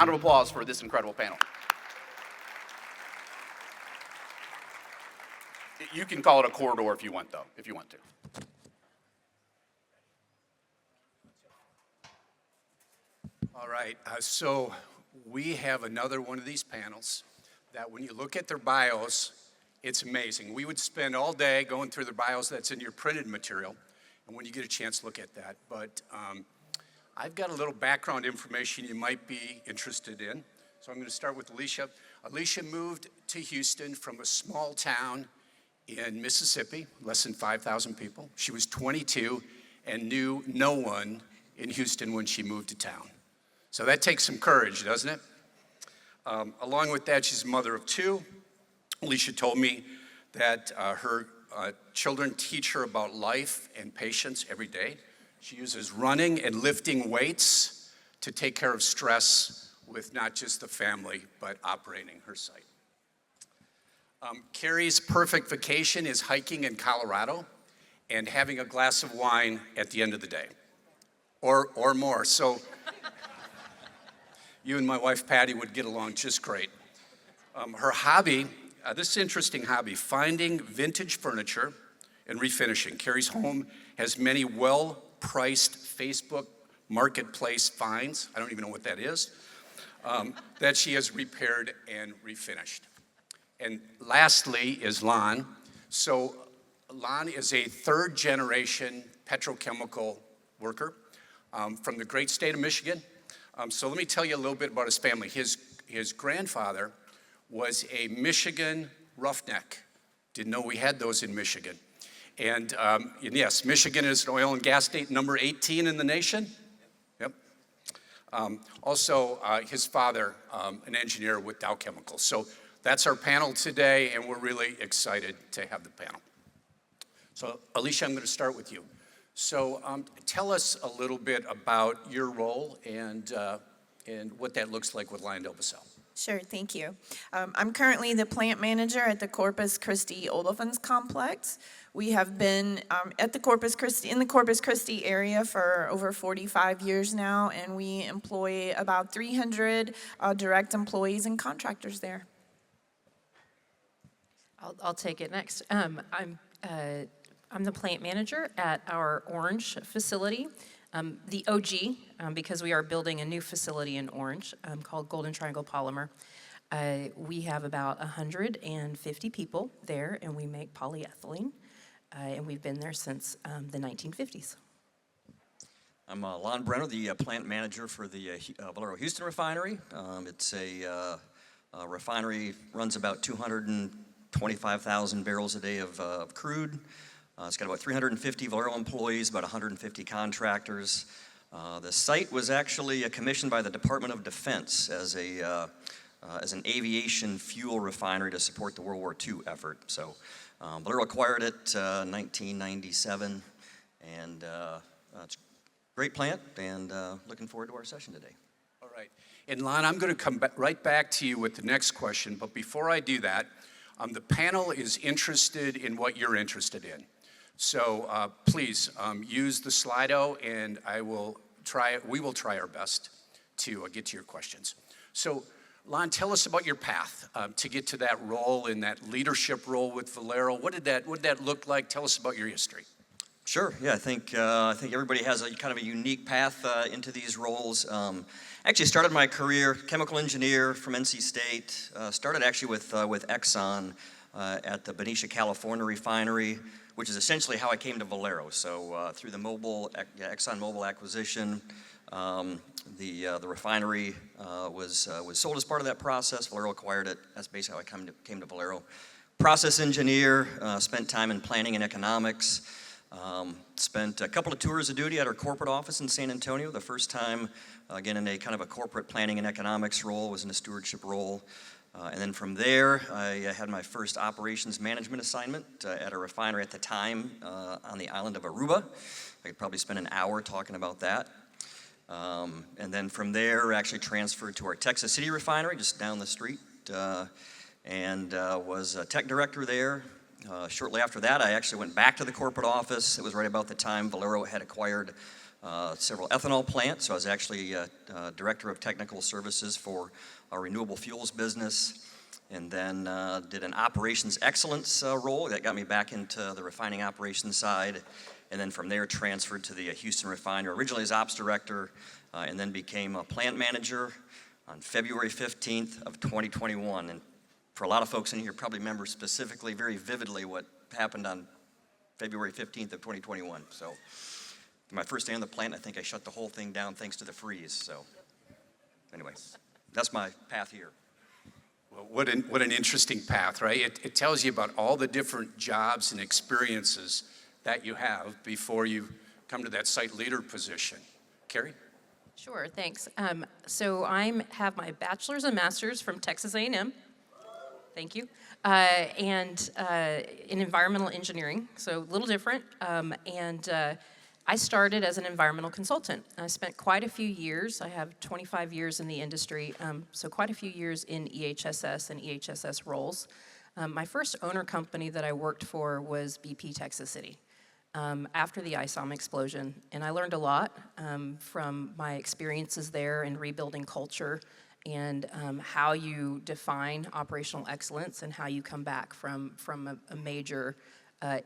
Round of applause for this incredible panel. You can call it a corridor if you want, though, if you want to. All right, so we have another one of these panels that when you look at their bios, it's amazing. We would spend all day going through their bios that's in your printed material, and when you get a chance, look at that. But I've got a little background information you might be interested in. So I'm going to start with Alicia. Alicia moved to Houston from a small town in Mississippi, less than 5,000 people. She was 22 and knew no one in Houston when she moved to town. So that takes some courage, doesn't it? Along with that, she's a mother of two. Alicia told me that her children teach her about life and patience every day. She uses running and lifting weights to take care of stress with not just the family, but operating her site. Carrie's perfect vacation is hiking in Colorado and having a glass of wine at the end of the day, or more. So you and my wife, Patty, would get along just great. Her hobby, this is an interesting hobby, finding vintage furniture and refinishing. Carrie's home has many well-priced Facebook marketplace finds, I don't even know what that is, that she has repaired and refinished. And lastly is Lon. So Lon is a third-generation petrochemical worker from the great state of Michigan. So let me tell you a little bit about his family. His grandfather was a Michigan roughneck. Didn't know we had those in Michigan. And yes, Michigan is an oil and gas state number 18 in the nation. Yep. Also, his father, an engineer with Dow Chemicals. So that's our panel today, and we're really excited to have the panel. So Alicia, I'm going to start with you. So tell us a little bit about your role and what that looks like with LyondellBasell. Sure, thank you. I'm currently the plant manager at the Corpus Christi Olefins Complex. We have been at the Corpus Christi area for over 45 years now, and we employ about 300 direct employees and contractors there. I'll take it next. I'm the plant manager at our Orange facility, the OG, because we are building a new facility in Orange called Golden Triangle Polymer. We have about 150 people there, and we make polyethylene, and we've been there since the 1950s. I'm Lon Brenner, the plant manager for the Valero Houston Refinery. It's a refinery, runs about 225,000 barrels a day of crude. It's got about 350 Valero employees, about 150 contractors. The site was actually commissioned by the Department of Defense as an aviation fuel refinery to support the World War II effort. So Valero acquired it in 1997, and it's a great plant, and looking forward to our session today. All right. And Lon, I'm going to come right back to you with the next question, but before I do that, the panel is interested in what you're interested in. So please use the Slido, and we will try our best to get to your questions. So Lon, tell us about your path to get to that role, in that leadership role with Valero. What did that look like? Tell us about your history. Sure. Yeah, I think everybody has a kind of a unique path into these roles. Actually started my career chemical engineer from NC State. Started actually with Exxon at the Benicia, California refinery, which is essentially how I came to Valero. So through the Exxon Mobil acquisition, the refinery was sold as part of that process. Valero acquired it. That's basically how I came to Valero. Process engineer, spent time in planning and economics. Spent a couple of tours of duty at our corporate office in San Antonio. The first time, again, in a kind of a corporate planning and economics role, was in a stewardship role. And then from there, I had my first operations management assignment at a refinery at the time on the island of Aruba. I could probably spend an hour talking about that. And then from there, actually transferred to our Texas City refinery, just down the street, and was a tech director there. Shortly after that, I actually went back to the corporate office. It was right about the time Valero had acquired several ethanol plants. So I was actually Director of Technical Services for our renewable fuels business, and then did an operations excellence role that got me back into the refining operations side, and then from there transferred to the Houston Refinery, originally as ops director, and then became a plant manager on February 15th of 2021. And for a lot of folks in here, probably remember specifically very vividly what happened on February 15th of 2021. So my first day on the plant, I think I shut the whole thing down thanks to the freeze. So anyway, that's my path here. Well, what an interesting path, right? It tells you about all the different jobs and experiences that you have before you come to that site leader position. Carrie? Sure, thanks. So I have my bachelor's and master's from Texas A&M. Thank you. And in environmental engineering, so a little different. I started as an environmental consultant. I spent quite a few years. I have 25 years in the industry, so quite a few years in EHSS and EHSS roles. My first owner company that I worked for was BP Texas City after the ISOM explosion, and I learned a lot from my experiences there in rebuilding culture and how you define operational excellence and how you come back from a major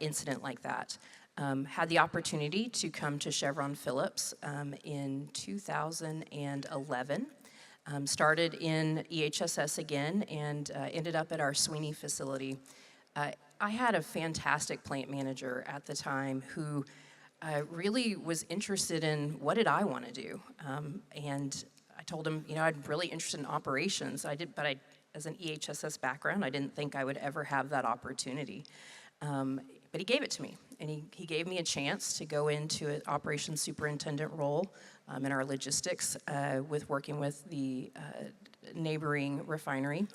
incident like that. Had the opportunity to come to Chevron Phillips in 2011. Started in EHSS again and ended up at our Sweeney facility. I had a fantastic plant manager at the time who really was interested in what did I want to do. And I told him, I'm really interested in operations. But as an EHSS background, I didn't think I would ever have that opportunity. But he gave it to me, and he gave me a chance to go into an operations superintendent role in our logistics working with the neighboring refinery,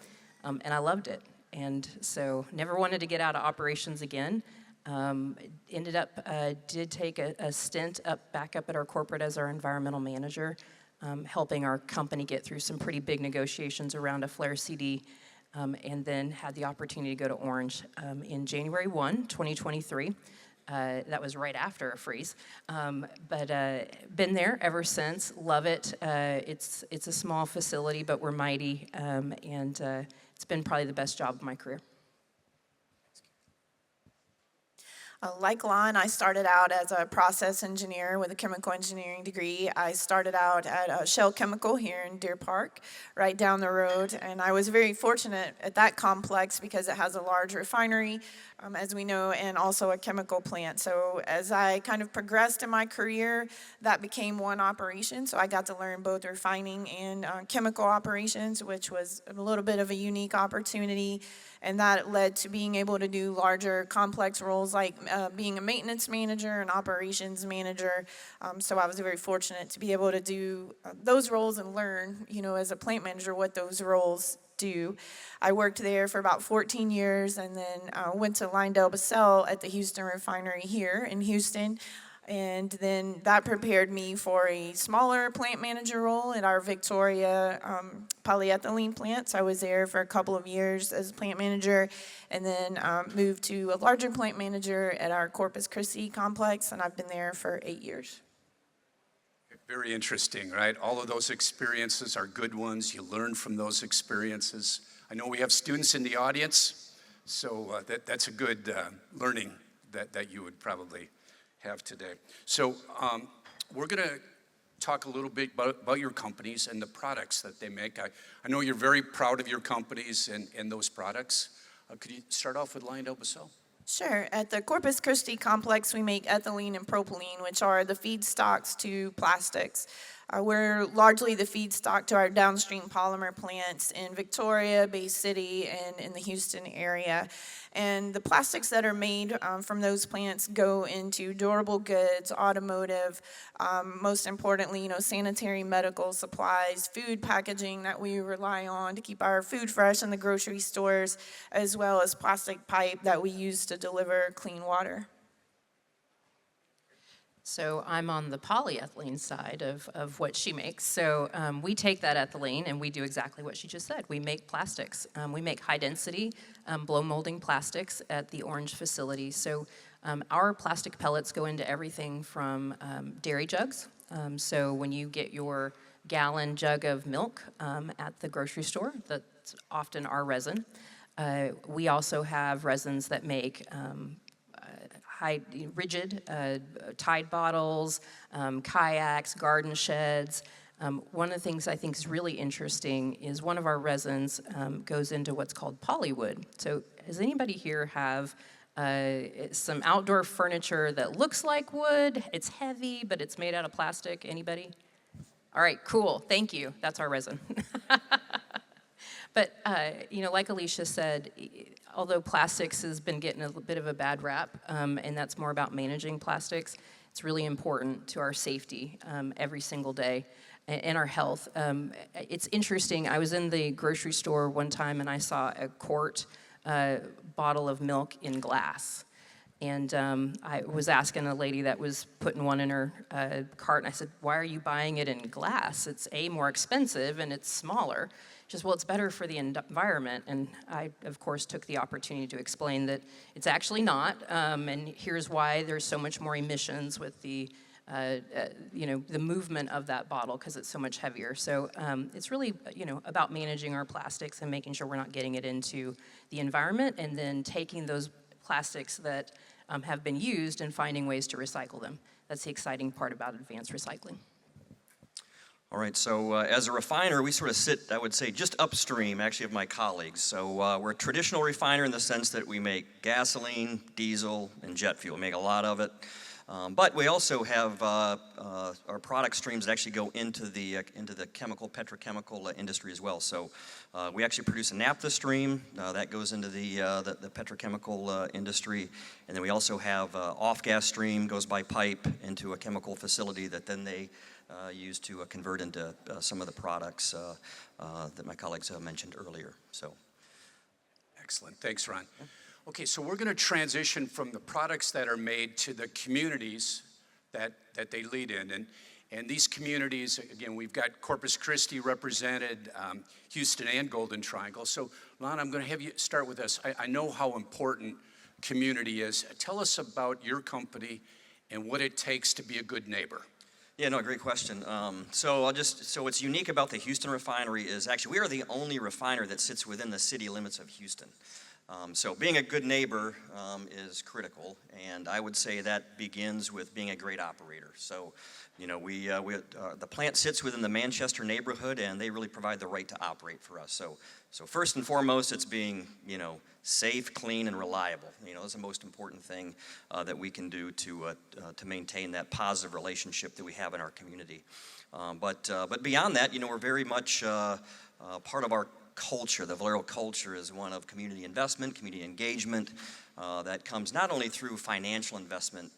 and I loved it. And so never wanted to get out of operations again. Did take a stint back up at our corporate as our environmental manager, helping our company get through some pretty big negotiations around a flare CD. And then had the opportunity to go to Orange in January 1, 2023. That was right after a freeze. But been there ever since, love it. It's a small facility, but we're mighty, and it's been probably the best job of my career. Like Lon, I started out as a process engineer with a chemical engineering degree. I started out at Shell Chemical here in Deer Park, right down the road, and I was very fortunate at that complex because it has a large refinery, as we know, and also a chemical plant. So as I kind of progressed in my career, that became one operation. So I got to learn both refining and chemical operations, which was a little bit of a unique opportunity. And that led to being able to do larger complex roles like being a maintenance manager and operations manager. So I was very fortunate to be able to do those roles and learn, as a plant manager, what those roles do. I worked there for about 14 years and then went to LyondellBasell at the Houston Refinery here in Houston. And then that prepared me for a smaller plant manager role at our Victoria polyethylene plant. So I was there for a couple of years as plant manager, and then moved to a larger plant manager at our Corpus Christi complex, and I've been there for 8 years. Very interesting, right? All of those experiences are good ones. You learn from those experiences. I know we have students in the audience, so that's a good learning that you would probably have today. So we're going to talk a little bit about your companies and the products that they make. I know you're very proud of your companies and those products. Could you start off with LyondellBasell? Sure. At the Corpus Christi complex, we make ethylene and propylene, which are the feedstocks to plastics. We're largely the feedstock to our downstream polymer plants in Victoria, Bay City, and in the Houston area. And the plastics that are made from those plants go into durable goods, automotive, most importantly, sanitary medical supplies, food packaging that we rely on to keep our food fresh in the grocery stores, as well as plastic pipe that we use to deliver clean water. So I'm on the polyethylene side of what she makes. So we take that ethylene and we do exactly what she just said. We make plastics. We make high density blow molding plastics at the Orange facility. So our plastic pellets go into everything from dairy jugs. So when you get your gallon jug of milk at the grocery store, that's often our resin. We also have resins that make rigid Tide bottles, kayaks, garden sheds. One of the things I think is really interesting is one of our resins goes into what's called polywood. So does anybody here have some outdoor furniture that looks like wood? It's heavy, but it's made out of plastic. Anybody? All right, cool. Thank you. That's our resin. But, like Alicia said, although plastics has been getting a bit of a bad rap, and that's more about managing plastics, it's really important to our safety every single day and our health. It's interesting, I was in the grocery store one time and I saw a quart bottle of milk in glass. And I was asking a lady that was putting one in her cart, and I said, why are you buying it in glass? It's more expensive and it's smaller. She says, well, it's better for the environment. And I, of course, took the opportunity to explain that it's actually not, and here's why there's so much more emissions with the movement of that bottle because it's so much heavier. So it's really, about managing our plastics and making sure we're not getting it into the environment, and then taking those plastics that have been used and finding ways to recycle them. That's the exciting part about advanced recycling. All right, so as a refiner, we sort of sit, I would say, just upstream, actually, of my colleagues. So we're a traditional refiner in the sense that we make gasoline, diesel, and jet fuel. We make a lot of it. But we also have our product streams that actually go into the chemical, petrochemical industry as well. So we actually produce a naphtha stream that goes into the petrochemical industry. And then we also have off-gas stream, goes by pipe into a chemical facility that then they use to convert into some of the products that my colleagues mentioned earlier. So, Excellent. Thanks, Ron. Okay, so we're going to transition from the products that are made to the communities that they lead in. And these communities, again, we've got Corpus Christi represented, Houston and Golden Triangle. So, Lon, I'm going to have you start with this. I know how important community is. Tell us about your company and what it takes to be a good neighbor. yeah, no, great question. So what's unique about the Houston refinery is actually we are the only refiner that sits within the city limits of Houston. So being a good neighbor is critical, and I would say that begins with being a great operator. So, the plant sits within the Manchester neighborhood, and they really provide the right to operate for us. So first and foremost, it's being, safe, clean, and reliable. That's the most important thing that we can do to maintain that positive relationship that we have in our community. But beyond that, we're very much part of our culture. The Valero culture is one of community investment, community engagement that comes not only through financial investment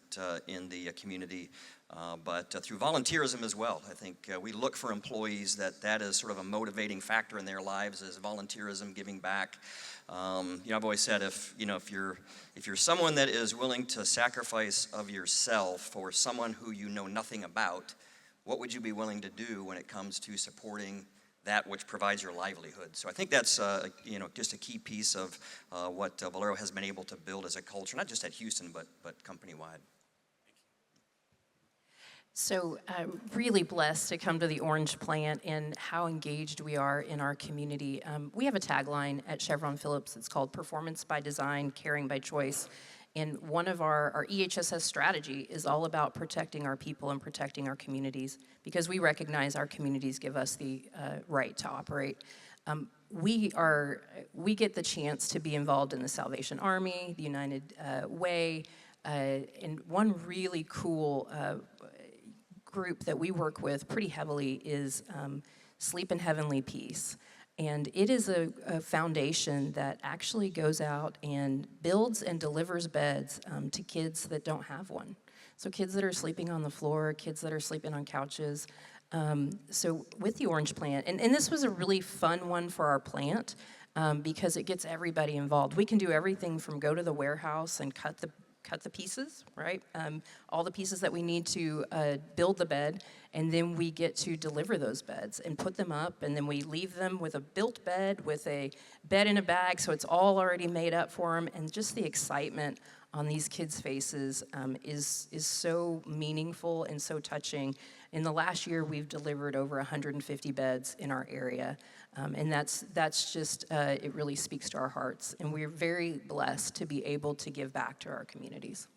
in the community, but through volunteerism as well. I think we look for employees that is sort of a motivating factor in their lives, is volunteerism, giving back. I've always said if you're someone that is willing to sacrifice of yourself for someone who you know nothing about, what would you be willing to do when it comes to supporting that which provides your livelihood? So I think that's just a key piece of what Valero has been able to build as a culture, not just at Houston, but company-wide. So I'm really blessed to come to the Orange plant and how engaged we are in our community. We have a tagline at Chevron Phillips. It's called Performance by Design, Caring by Choice. And one of our EHSS strategy is all about protecting our people and protecting our communities, because we recognize our communities give us the right to operate. We get the chance to be involved in the Salvation Army, the United Way, and one really cool group that we work with pretty heavily is Sleep in Heavenly Peace. And it is a foundation that actually goes out and builds and delivers beds to kids that don't have one. So kids that are sleeping on the floor, kids that are sleeping on couches. So with the Orange plant, and this was a really fun one for our plant because it gets everybody involved. We can do everything from go to the warehouse and cut the cut the pieces, right? All the pieces that we need to build the bed, and then we get to deliver those beds and put them up, and then we leave them with a built bed, with a bed in a bag, so it's all already made up for them, and just the excitement on these kids' faces is so meaningful and so touching. In the last year, we've delivered over 150 beds in our area, and that's just, it really speaks to our hearts, and we're very blessed to be able to give back to our communities.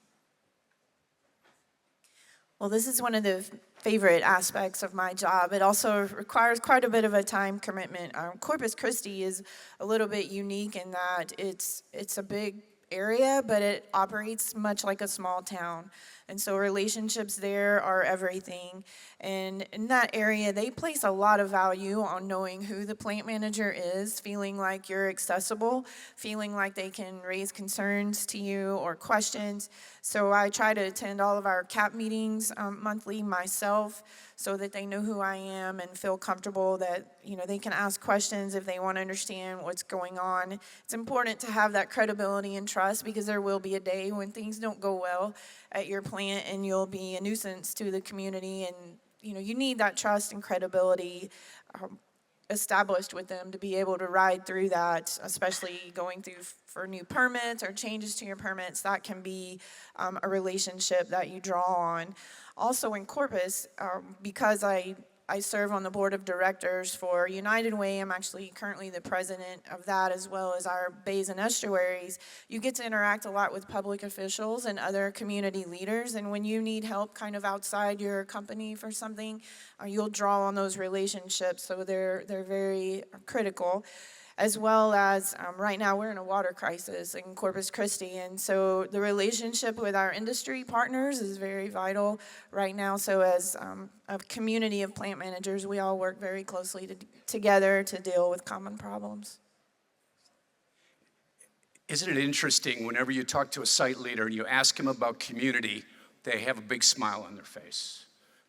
Well, this is one of the favorite aspects of my job. It also requires quite a bit of a time commitment. Corpus Christi is a little bit unique in that it's a big area, but it operates much like a small town. And so relationships there are everything. And in that area, they place a lot of value on knowing who the plant manager is, feeling like you're accessible, feeling like they can raise concerns to you or questions. So I try to attend all of our CAP meetings monthly myself, so that they know who I am and feel comfortable that, they can ask questions if they want to understand what's going on. It's important to have that credibility and trust, because there will be a day when things don't go well at your plant and you'll be a nuisance to the community, and you need that trust and credibility established with them to be able to ride through that, especially going through for new permits or changes to your permits. That can be a relationship that you draw on. Also in Corpus, because I serve on the board of directors for United Way. I'm actually currently the president of that, as well as our bays and estuaries. You get to interact a lot with public officials and other community leaders, and when you need help kind of outside your company for something, you'll draw on those relationships, so they're very critical. As well as right now we're in a water crisis in Corpus Christi, and so the relationship with our industry partners is very vital right now. So as a community of plant managers, we all work very closely together to deal with common problems. Isn't it interesting, whenever you talk to a site leader and you ask them about community, they have a big smile on their face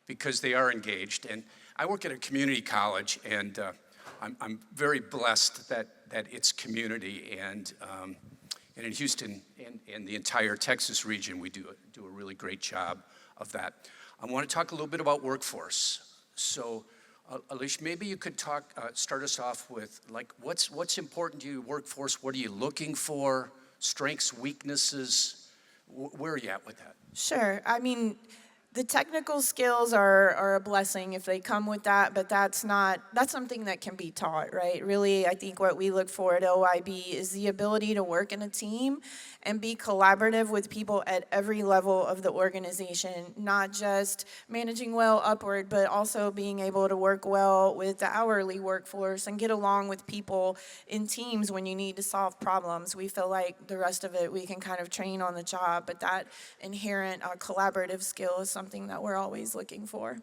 because they are engaged. And I work at a community college, and I'm very blessed that it's community, and in Houston and the entire Texas region, we do a really great job of that. I want to talk a little bit about workforce. So, Alicia, maybe you could start us off with what's important to you, workforce. What are you looking for? Strengths, weaknesses. Where are you at with that? Sure. I mean, the technical skills are a blessing if they come with that, but that's something that can be taught, right? Really, I think what we look for at OIB is the ability to work in a team and be collaborative with people at every level of the organization, not just managing well upward, but also being able to work well with the hourly workforce and get along with people in teams when you need to solve problems. We feel like the rest of it we can kind of train on the job, but that inherent collaborative skill is something that we're always looking for.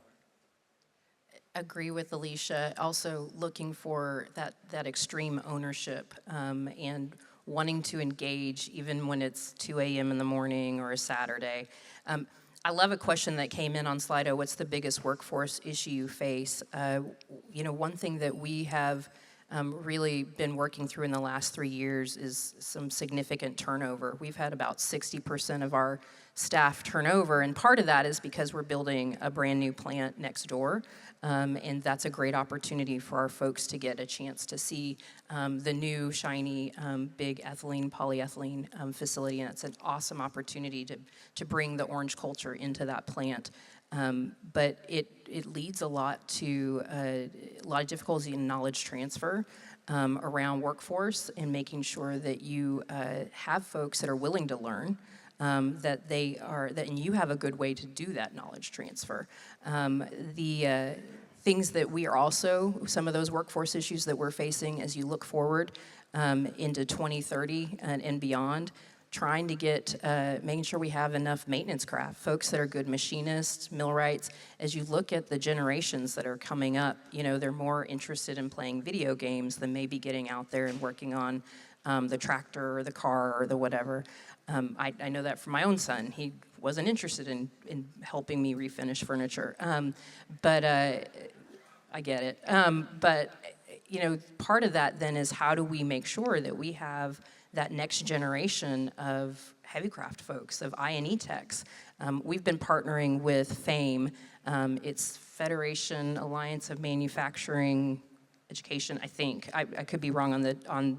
Agree with Alicia. Also looking for that extreme ownership and wanting to engage even when it's 2 a.m. in the morning or a Saturday. I love a question that came in on Slido. What's the biggest workforce issue you face? One thing that we have really been working through in the last 3 years is some significant turnover. We've had about 60% of our staff turnover, and part of that is because we're building a brand new plant next door, and that's a great opportunity for our folks to get a chance to see the new, shiny, big ethylene, polyethylene facility, and it's an awesome opportunity to bring the orange culture into that plant. But it leads a lot to a lot of difficulty in knowledge transfer around workforce, and making sure that you have folks that are willing to learn, that you have a good way to do that knowledge transfer. The things that we are also, some of those workforce issues that we're facing as you look forward into 2030 and beyond, trying to get, making sure we have enough maintenance craft, folks that are good machinists, millwrights. As you look at the generations that are coming up, they're more interested in playing video games than maybe getting out there and working on the tractor or the car or the whatever. I know that from my own son. He wasn't interested in helping me refinish furniture, but I get it. But part of that then is, how do we make sure that we have that next generation of heavy craft folks, of I&E techs. We've been partnering with FAME. It's Federation Alliance of Manufacturing Education, I think. I could be wrong on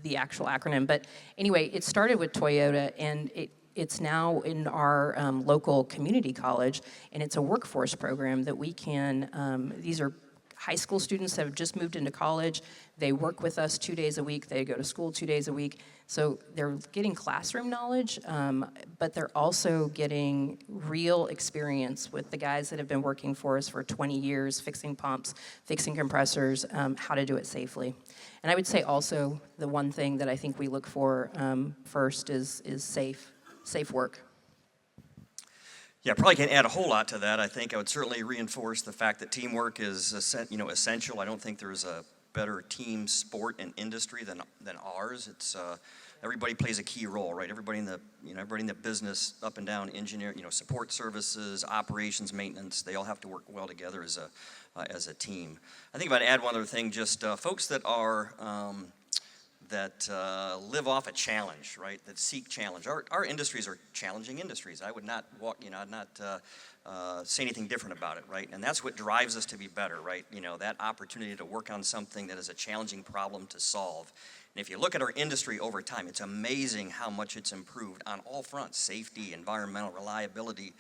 the actual acronym, but anyway, it started with Toyota, and it's now in our local community college, and it's a workforce program that we can, these are high school students that have just moved into college. They work with us 2 days a week. They go to school 2 days a week. So they're getting classroom knowledge, but they're also getting real experience with the guys that have been working for us for 20 years, fixing pumps, fixing compressors, how to do it safely. And I would say also the one thing that I think we look for first is safe work. Yeah, probably can't add a whole lot to that. I think I would certainly reinforce the fact that teamwork is essential. I don't think there's a better team sport and industry than ours. It's everybody plays a key role, right? Everybody in the business, up and down, engineer, support services, operations, maintenance. They all have to work well together as a team. I think if I'd add one other thing, just folks that are that live off a challenge, right? That seek challenge. Our industries are challenging industries. I would not say anything different about it, right? And that's what drives us to be better, right? That opportunity to work on something that is a challenging problem to solve. And if you look at our industry over time, it's amazing how much it's improved on all fronts: safety, environmental, reliability.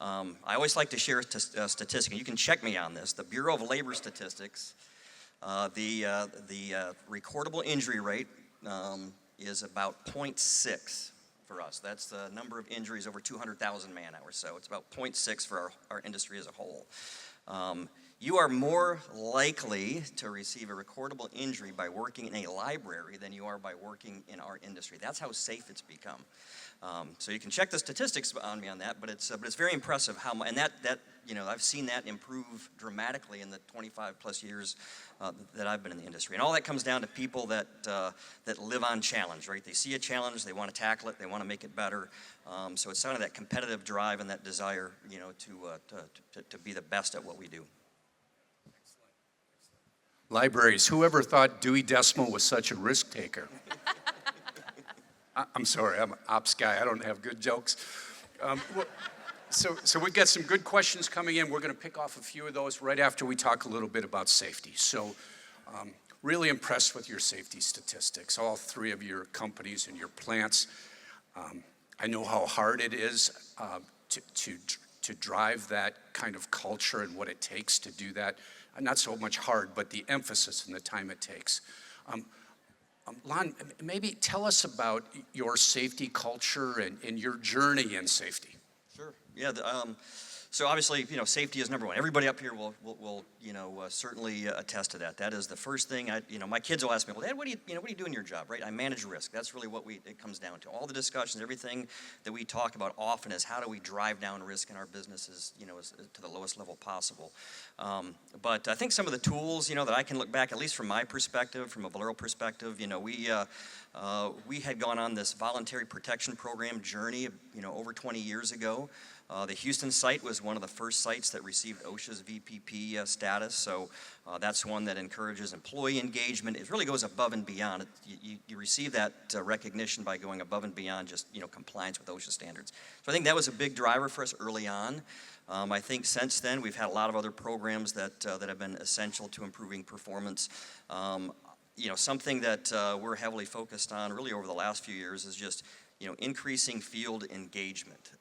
I always like to share a statistic, and you can check me on this. The Bureau of Labor Statistics. The recordable injury rate is about 0.6 for us. That's the number of injuries over 200,000 man-hours. So it's about 0.6 for our industry as a whole. You are more likely to receive a recordable injury by working in a library than you are by working in our industry. That's how safe it's become. So you can check the statistics on me on that, but it's very impressive how much, and that I've seen that improve dramatically in the 25 plus years that I've been in the industry. And all that comes down to people that live on challenge, right? They see a challenge, they want to tackle it, they want to make it better. So it's kind of that competitive drive and that desire, to be the best at what we do. Libraries. Whoever thought Dewey Decimal was such a risk taker? I'm sorry, I'm an ops guy. I don't have good jokes. So we've got some good questions coming in. We're going to pick off a few of those right after we talk a little bit about safety. So really impressed with your safety statistics, all three of your companies and your plants. I know how hard it is to drive that kind of culture and what it takes to do that. Not so much hard, but the emphasis and the time it takes. Lon, maybe tell us about your safety culture and your journey in safety. Sure. Yeah. So obviously, safety is number one. Everybody up here will certainly attest to that. That is the first thing. My kids will ask me, "Well, Dad, what do you do in your job?" Right? I manage risk. That's really what it comes down to. All the discussions, everything that we talk about often is how do we drive down risk in our businesses, to the lowest level possible. But I think some of the tools, that I can look back, at least from my perspective, from a Valero perspective, we had gone on this voluntary protection program journey, over 20 years ago. The Houston site was one of the first sites that received OSHA's VPP status, so that's one that encourages employee engagement. It really goes above and beyond. You receive that recognition by going above and beyond just compliance with OSHA standards. So I think that was a big driver for us early on. I think since then we've had a lot of other programs that have been essential to improving performance. Something that we're heavily focused on really over the last few years is just increasing field engagement,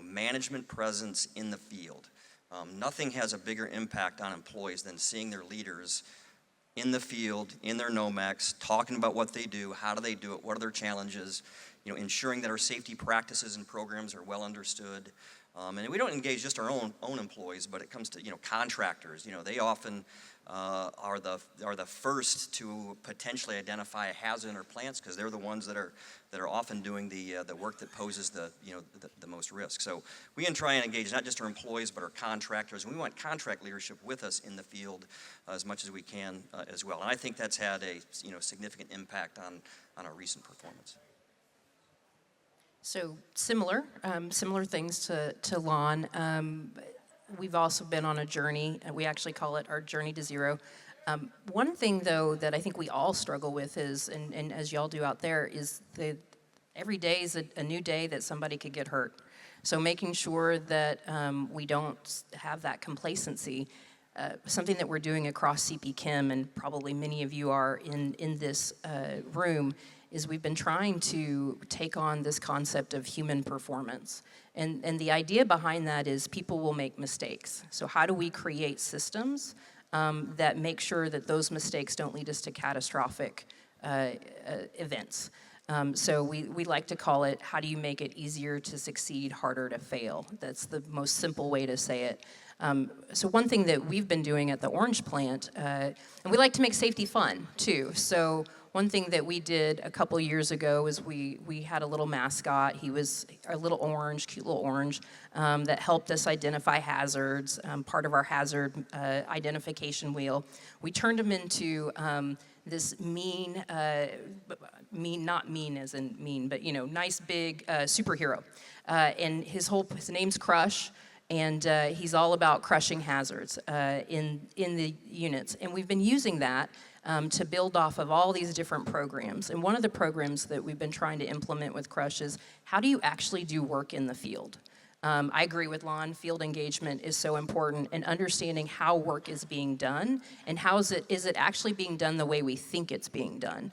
management presence in the field. Nothing has a bigger impact on employees than seeing their leaders in the field, in their NOMACs, talking about what they do, how do they do it, what are their challenges, ensuring that our safety practices and programs are well understood. And we don't engage just our own employees, but it comes to contractors. They often are the first to potentially identify a hazard in our plants because they're the ones that are often doing the work that poses the most risk. So we try and engage not just our employees but our contractors, and we want contract leadership with us in the field as much as we can as well. And I think that's had a significant impact on our recent performance. So similar things to Lon. We've also been on a journey, and we actually call it our journey to zero. One thing, though, that I think we all struggle with is, and as y'all do out there, is every day is a new day that somebody could get hurt. So making sure that we don't have that complacency. Something that we're doing across CP Chem, and probably many of you are in this room, is we've been trying to take on this concept of human performance. And the idea behind that is people will make mistakes. So how do we create systems that make sure that those mistakes don't lead us to catastrophic events? So we like to call it, how do you make it easier to succeed, harder to fail? That's the most simple way to say it. So one thing that we've been doing at the Orange plant, and we like to make safety fun too. So one thing that we did a couple years ago is we had a little mascot. He was a little orange, cute little orange, that helped us identify hazards, part of our hazard identification wheel. We turned him into this mean, not mean as in mean, but nice big superhero. And his name's Crush. And he's all about crushing hazards in the units. And we've been using that to build off of all these different programs. And one of the programs that we've been trying to implement with Crush is, how do you actually do work in the field? I agree with Lon, field engagement is so important, and understanding how work is being done, and is it actually being done the way we think it's being done?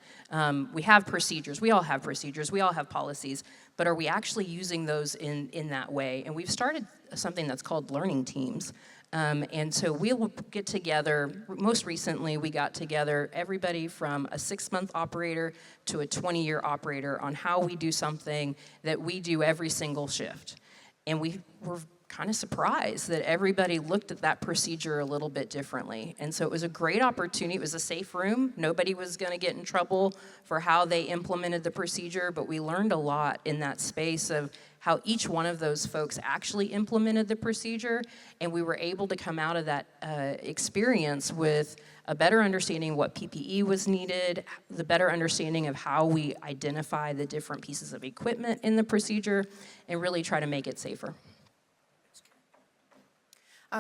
We have procedures, we all have procedures, we all have policies, but are we actually using those in that way? And we've started something that's called learning teams. And so we'll get together, most recently we got together everybody from a 6-month operator to a 20-year operator on how we do something that we do every single shift. And we were kind of surprised that everybody looked at that procedure a little bit differently. And so it was a great opportunity. It was a safe room. Nobody was going to get in trouble for how they implemented the procedure, but we learned a lot in that space of how each one of those folks actually implemented the procedure, and we were able to come out of that experience with a better understanding of what PPE was needed, the better understanding of how we identify the different pieces of equipment in the procedure, and really try to make it safer.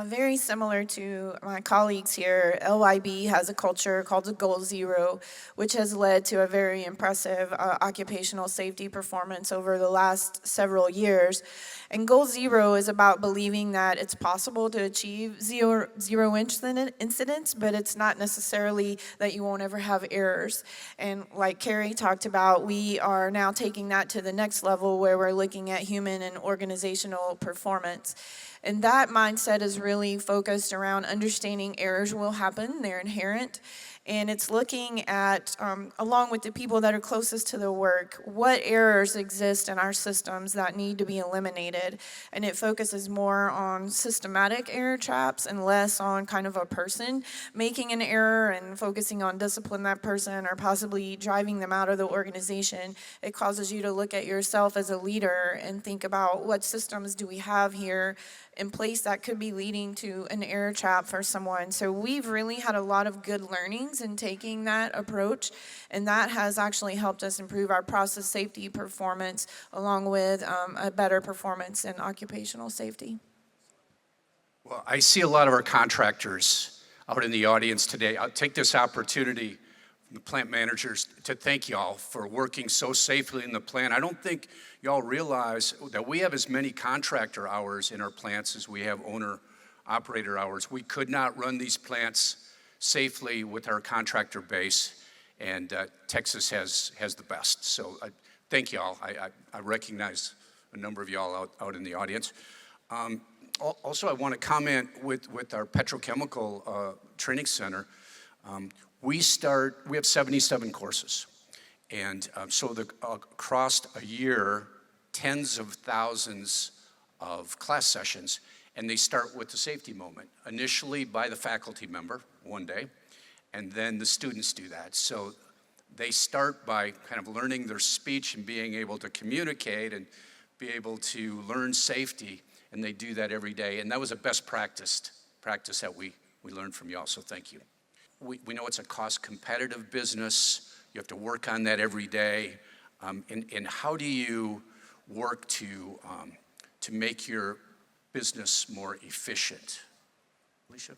Very similar to my colleagues here, LYB has a culture called the Goal Zero, which has led to a very impressive occupational safety performance over the last several years. And Goal Zero is about believing that it's possible to achieve zero incidents, but it's not necessarily that you won't ever have errors. And like Carrie talked about, we are now taking that to the next level where we're looking at human and organizational performance. And that mindset is really focused around understanding errors will happen, they're inherent. And it's looking at, along with the people that are closest to the work, what errors exist in our systems that need to be eliminated. And it focuses more on systematic error traps and less on kind of a person making an error and focusing on discipline that person or possibly driving them out of the organization. It causes you to look at yourself as a leader and think about what systems do we have here in place that could be leading to an error trap for someone. So we've really had a lot of good learnings in taking that approach, and that has actually helped us improve our process safety performance along with a better performance in occupational safety. Well, I see a lot of our contractors out in the audience today. I'll take this opportunity from the plant managers to thank y'all for working so safely in the plant. I don't think y'all realize that we have as many contractor hours in our plants as we have owner-operator hours. We could not run these plants safely with our contractor base, and Texas has the best. So thank y'all. I recognize a number of y'all out in the audience. Also, I want to comment with our petrochemical training center. We have 77 courses. And so across a year, tens of thousands of class sessions, and they start with the safety moment, initially by the faculty member one day, and then the students do that. So they start by kind of learning their speech and being able to communicate and be able to learn safety, and they do that every day. And that was a best practice that we learned from y'all, so thank you. We know it's a cost-competitive business. You have to work on that every day. And how do you work to make your business more efficient? Alicia?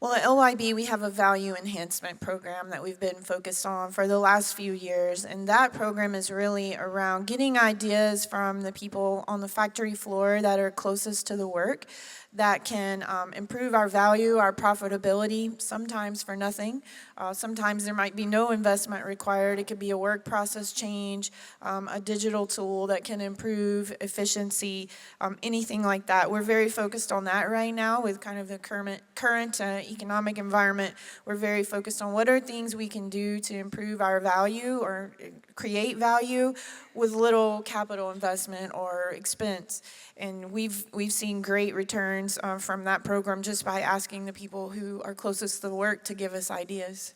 Well, at LYB, we have a value enhancement program that we've been focused on for the last few years, and that program is really around getting ideas from the people on the factory floor that are closest to the work that can improve our value, our profitability, sometimes for nothing. Sometimes there might be no investment required. It could be a work process change, a digital tool that can improve efficiency, anything like that. We're very focused on that right now with kind of the current economic environment. We're very focused on what are things we can do to improve our value or create value with little capital investment or expense. And we've seen great returns from that program just by asking the people who are closest to the work to give us ideas.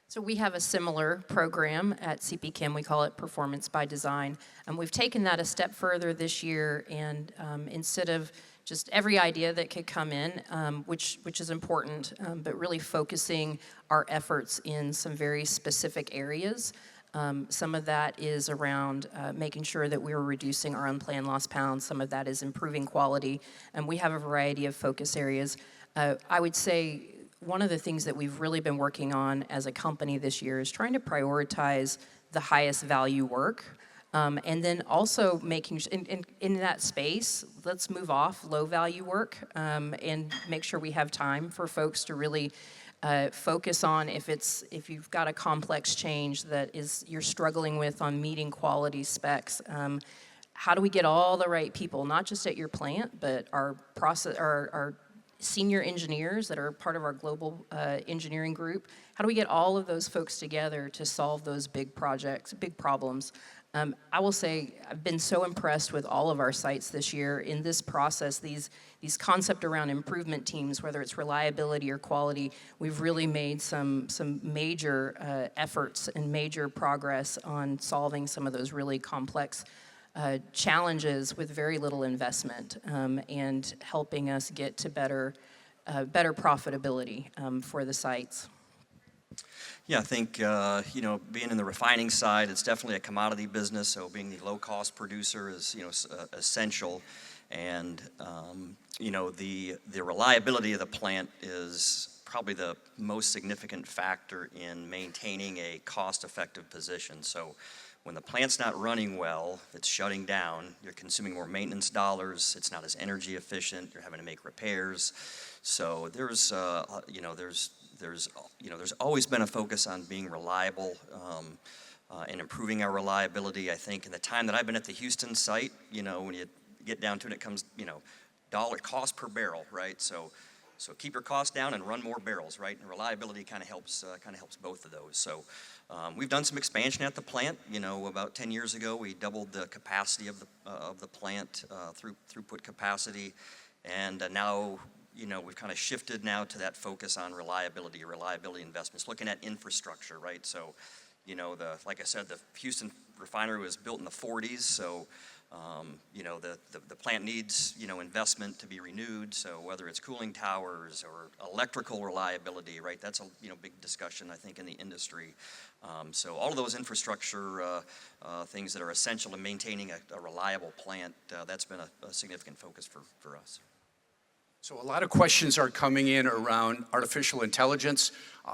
So we have a similar program at CP Chem. We call it Performance by Design. And we've taken that a step further this year, and instead of just every idea that could come in, which is important, but really focusing our efforts in some very specific areas. Some of that is around making sure that we're reducing our unplanned lost pounds. Some of that is improving quality, and we have a variety of focus areas. I would say one of the things that we've really been working on as a company this year is trying to prioritize the highest value work. And then also making, in that space, let's move off low value work and make sure we have time for folks to really focus on if you've got a complex change that you're struggling with on meeting quality specs. How do we get all the right people, not just at your plant, but our senior engineers that are part of our global engineering group? How do we get all of those folks together to solve those big projects, big problems? I will say I've been so impressed with all of our sites this year in this process, these concept around improvement teams, whether it's reliability or quality. We've really made some major efforts and major progress on solving some of those really complex challenges with very little investment, and helping us get to better profitability for the sites. Yeah, I think, being in the refining side, it's definitely a commodity business, so being the low-cost producer is, essential. And, the reliability of the plant is probably the most significant factor in maintaining a cost-effective position. So when the plant's not running well, it's shutting down, you're consuming more maintenance dollars, it's not as energy efficient, you're having to make repairs. So there's always been a focus on being reliable and improving our reliability. I think in the time that I've been at the Houston site, when you get down to it, it comes, dollar cost per barrel, right? So keep your costs down and run more barrels, right? And reliability kind of helps both of those. So we've done some expansion at the plant. About 10 years ago, we doubled the capacity of the plant, throughput capacity, and now. We've kind of shifted now to that focus on reliability investments, looking at infrastructure, right? So, like I said, the Houston refinery was built in the 40s, so, the plant needs, investment to be renewed. So whether it's cooling towers or electrical reliability, right? That's a, big discussion, I think, in the industry. So all of those infrastructure things that are essential to maintaining a reliable plant, that's been a significant focus for us. So a lot of questions are coming in around artificial intelligence.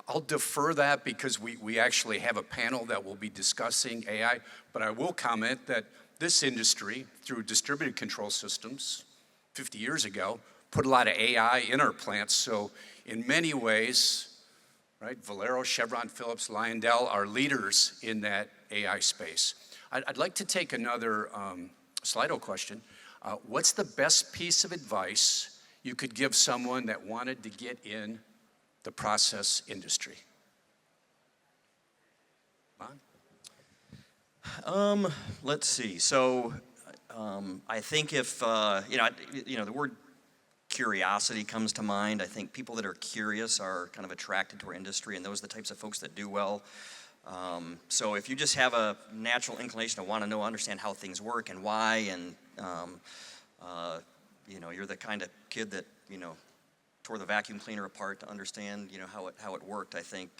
I'll defer that because we actually have a panel that will be discussing AI, but I will comment that this industry, through distributed control systems 50 years ago, put a lot of AI in our plants. So in many ways, right, Valero, Chevron, Phillips, Lyondell are leaders in that AI space. I'd like to take another Slido question. What's the best piece of advice you could give someone that wanted to get in the process industry? Let's see. So I think if, the word curiosity comes to mind. I think people that are curious are kind of attracted to our industry, and those are the types of folks that do well. So if you just have a natural inclination to want to understand how things work and why, and you're the kind of kid that, tore the vacuum cleaner apart to understand, how it worked. I think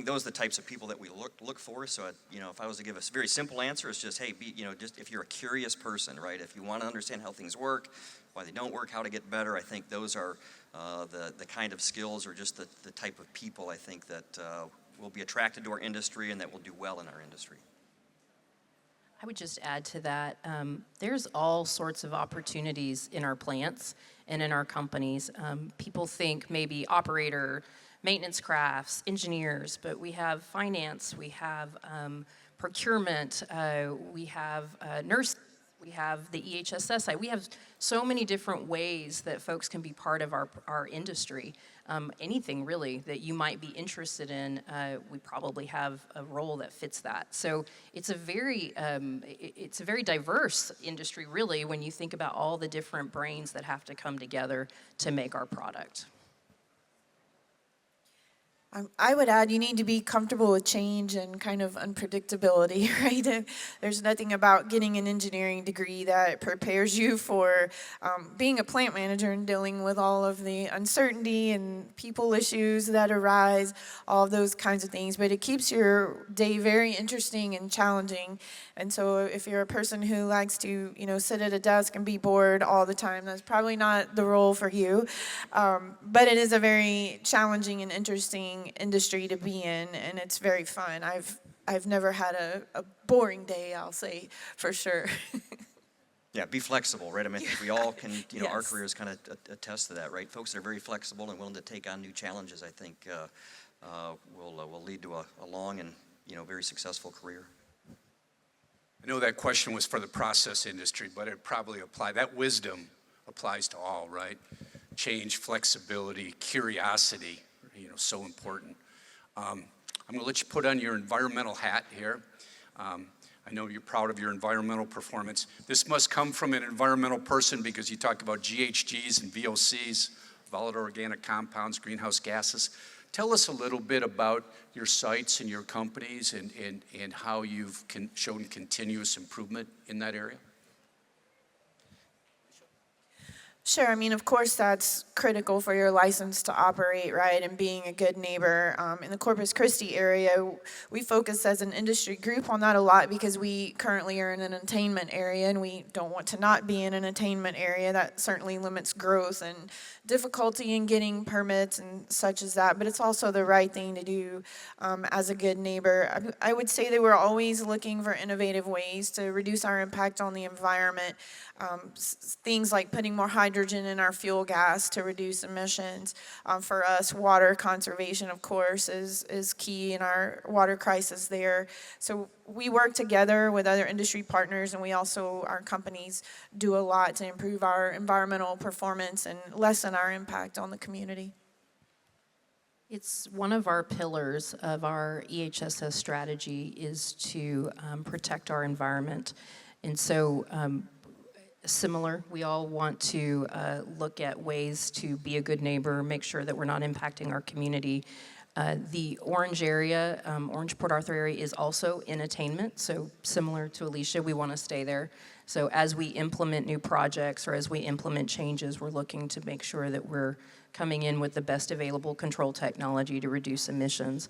those are the types of people that we look for. So, if I was to give a very simple answer, it's just, hey, just if you're a curious person, right? If you want to understand how things work, why they don't work, how to get better, I think those are the kind of skills or just the type of people I think that will be attracted to our industry and that will do well in our industry. I would just add to that, there's all sorts of opportunities in our plants and in our companies. People think maybe operator, maintenance crafts, engineers, but we have finance, we have procurement, we have nurse, we have the EHSS side. We have so many different ways that folks can be part of our industry. Anything really that you might be interested in, we probably have a role that fits that. So it's a very diverse industry really when you think about all the different brains that have to come together to make our product. I would add you need to be comfortable with change and kind of unpredictability, right? There's nothing about getting an engineering degree that prepares you for being a plant manager and dealing with all of the uncertainty and people issues that arise, all of those kinds of things. But it keeps your day very interesting and challenging. And so if you're a person who likes to, sit at a desk and be bored all the time, that's probably not the role for you. But it is a very challenging and interesting industry to be in, and it's very fun. I've never had a boring day, I'll say for sure. Yeah, be flexible, right? I mean, I think we all can, Yes. our careers kind of attest to that, right? Folks that are very flexible and willing to take on new challenges, I think, will lead to a long and, very successful career. I know that question was for the process industry, but it probably that wisdom applies to all, right? Change, flexibility, curiosity, so important. I'm going to let you put on your environmental hat here. I know you're proud of your environmental performance. This must come from an environmental person because you talk about GHGs and VOCs, volatile organic compounds, greenhouse gases. Tell us a little bit about your sites and your companies and how you've shown continuous improvement in that area. Sure. I mean, of course, that's critical for your license to operate, right, and being a good neighbor. In the Corpus Christi area, we focus as an industry group on that a lot because we currently are in an attainment area, and we don't want to not be in an attainment area. That certainly limits growth and difficulty in getting permits and such as that, but it's also the right thing to do as a good neighbor. I would say that we're always looking for innovative ways to reduce our impact on the environment. Things like putting more hydrogen in our fuel gas to reduce emissions. For us, water conservation, of course, is key in our water crisis there. So we work together with other industry partners, and we also, our companies, do a lot to improve our environmental performance and lessen our impact on the community. It's one of our pillars of our EHSS strategy is to protect our environment. And so similar, we all want to look at ways to be a good neighbor, make sure that we're not impacting our community. The Orange area, Orange Port Arthur area is also in attainment, so similar to Alicia, we want to stay there. So as we implement new projects or as we implement changes, we're looking to make sure that we're coming in with the best available control technology to reduce emissions.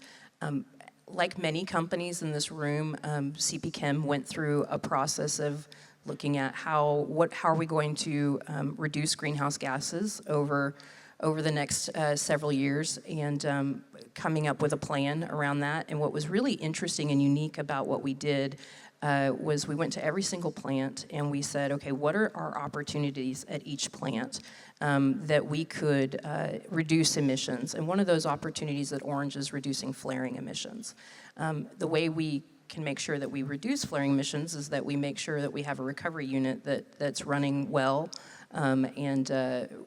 Like many companies in this room, CP Chem went through a process of looking at how are we going to reduce greenhouse gases over the next several years, and coming up with a plan around that. And what was really interesting and unique about what we did was we went to every single plant and we said, okay, what are our opportunities at each plant that we could reduce emissions? And one of those opportunities at Orange is reducing flaring emissions. The way we can make sure that we reduce flaring emissions is that we make sure that we have a recovery unit that's running well and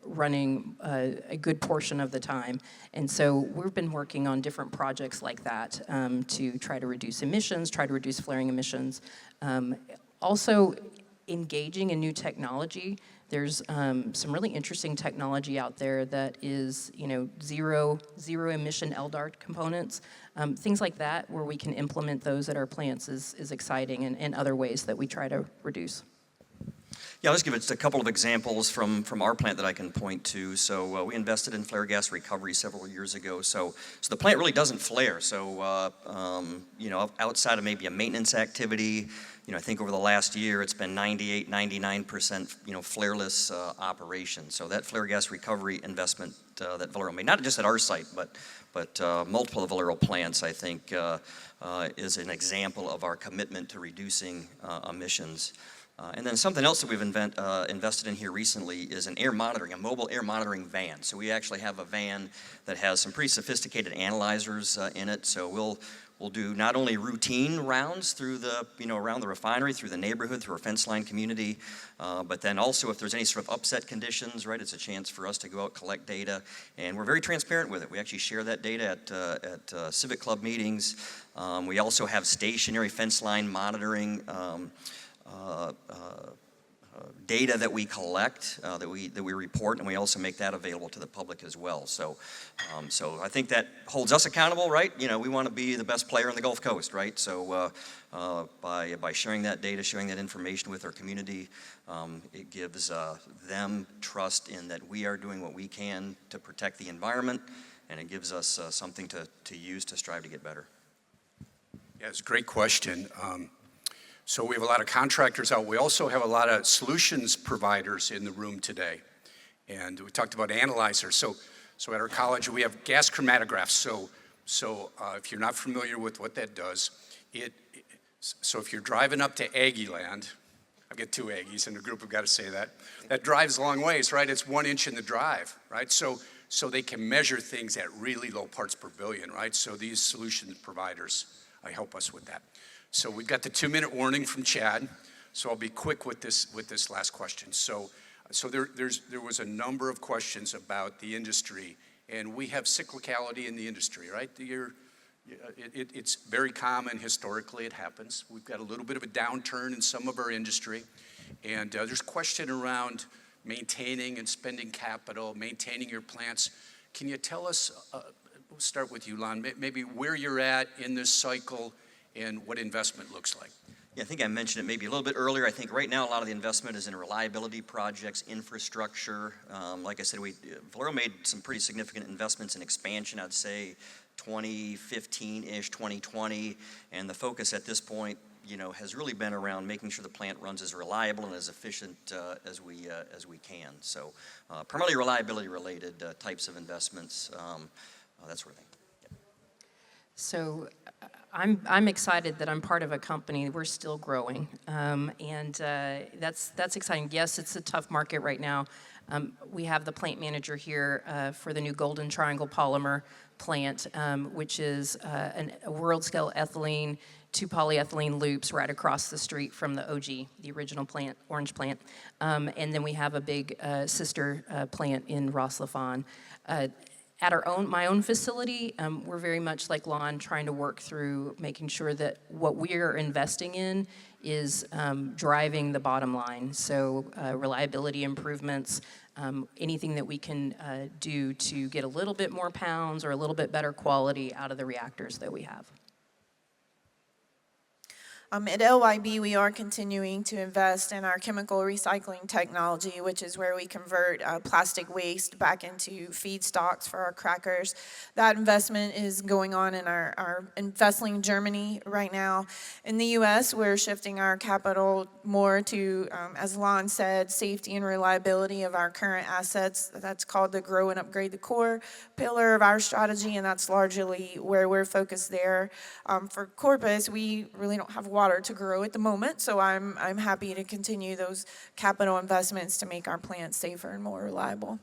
running a good portion of the time. And so we've been working on different projects like that to try to reduce emissions, try to reduce flaring emissions. Also engaging in new technology. There's some really interesting technology out there that is, zero emission LDART components. Things like that where we can implement those at our plants is exciting, and other ways that we try to reduce. Yeah, I'll just give just a couple of examples from our plant that I can point to. So we invested in flare gas recovery several years ago. So the plant really doesn't flare. So, you know, outside of maybe a maintenance activity, you know, I think over the last year it's been 98, 99%, you know, flareless operation. So that flare gas recovery investment that Valero made, not just at our site, but multiple of Valero plants, I think, is an example of our commitment to reducing emissions. And then something else that we've invested in here recently is an air monitoring, a mobile air monitoring van. So we actually have a van that has some pretty sophisticated analyzers in it. So we'll do not only routine rounds through the, you know, around the refinery, through the neighborhood, through our fence line community, but then also if there's any sort of upset conditions, right, it's a chance for us to go out, collect data, and we're very transparent with it. We actually share that data at Civic Club meetings. We also have stationary fence line monitoring data that we collect, that we report, and we also make that available to the public as well. So I think that holds us accountable, right? You know, we want to be the best player on the Gulf Coast, right? So by sharing that data, sharing that information with our community, it gives them trust in that we are doing what we can to protect the environment, and it gives us something to use to strive to get better. Yeah, it's a great question. So we have a lot of contractors out. We also have a lot of solutions providers in the room today. And we talked about analyzers. So at our college, we have gas chromatographs. So if you're not familiar with what that does, so if you're driving up to Aggie Land, I've got 2 Aggies in the group, I've got to say that drives a long ways, right? It's 1 inch in the drive, right? So they can measure things at really low parts per billion, right? So these solution providers help us with that. So we've got the 2-minute warning from Chad, so I'll be quick with this last question. So there was a number of questions about the industry, and we have cyclicality in the industry, right? It's very common historically, it happens. We've got a little bit of a downturn in some of our industry, and there's question around maintaining and spending capital, maintaining your plants. Can you tell us, we'll start with you, Lon, maybe where you're at in this cycle and what investment looks like? Yeah, I think I mentioned it maybe a little bit earlier. I think right now a lot of the investment is in reliability projects, infrastructure. Like I said, Valero made some pretty significant investments in expansion, I'd say 2015-ish, 2020, and the focus at this point, you know, has really been around making sure the plant runs as reliable and as efficient as we can. So primarily reliability related types of investments, that sort of thing. Yep. So I'm excited that I'm part of a company. We're still growing, and that's exciting. Yes, it's a tough market right now. We have the plant manager here for the new Golden Triangle polymer plant, which is a world-scale ethylene to polyethylene loops right across the street from the OG, the original plant, orange plant. And then we have a big sister plant in Ras Laffan. At my own facility, we're very much like Lon, trying to work through making sure that what we're investing in is driving the bottom line. So reliability improvements, anything that we can do to get a little bit more pounds or a little bit better quality out of the reactors that we have. At LYB, we are continuing to invest in our chemical recycling technology, which is where we convert plastic waste back into feedstocks for our crackers. That investment is going on in our Wesseling, Germany right now. In the U.S., we're shifting our capital more to, as Lon said, safety and reliability of our current assets. That's called the Grow and Upgrade the Core pillar of our strategy, and that's largely where we're focused there. For Corpus, we really don't have water to grow at the moment, so I'm happy to continue those capital investments to make our plants safer and more reliable.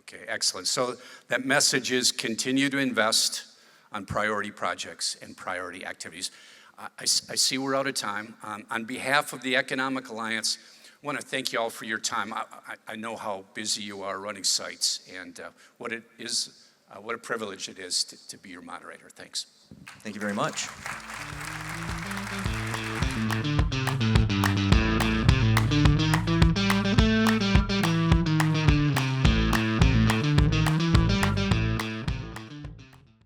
Okay, excellent. So that message is continue to invest on priority projects and priority activities. I see we're out of time. On behalf of the Economic Alliance, I want to thank you all for your time. I know how busy you are running sites, and what a privilege it is to be your moderator. Thanks. Thank you very much.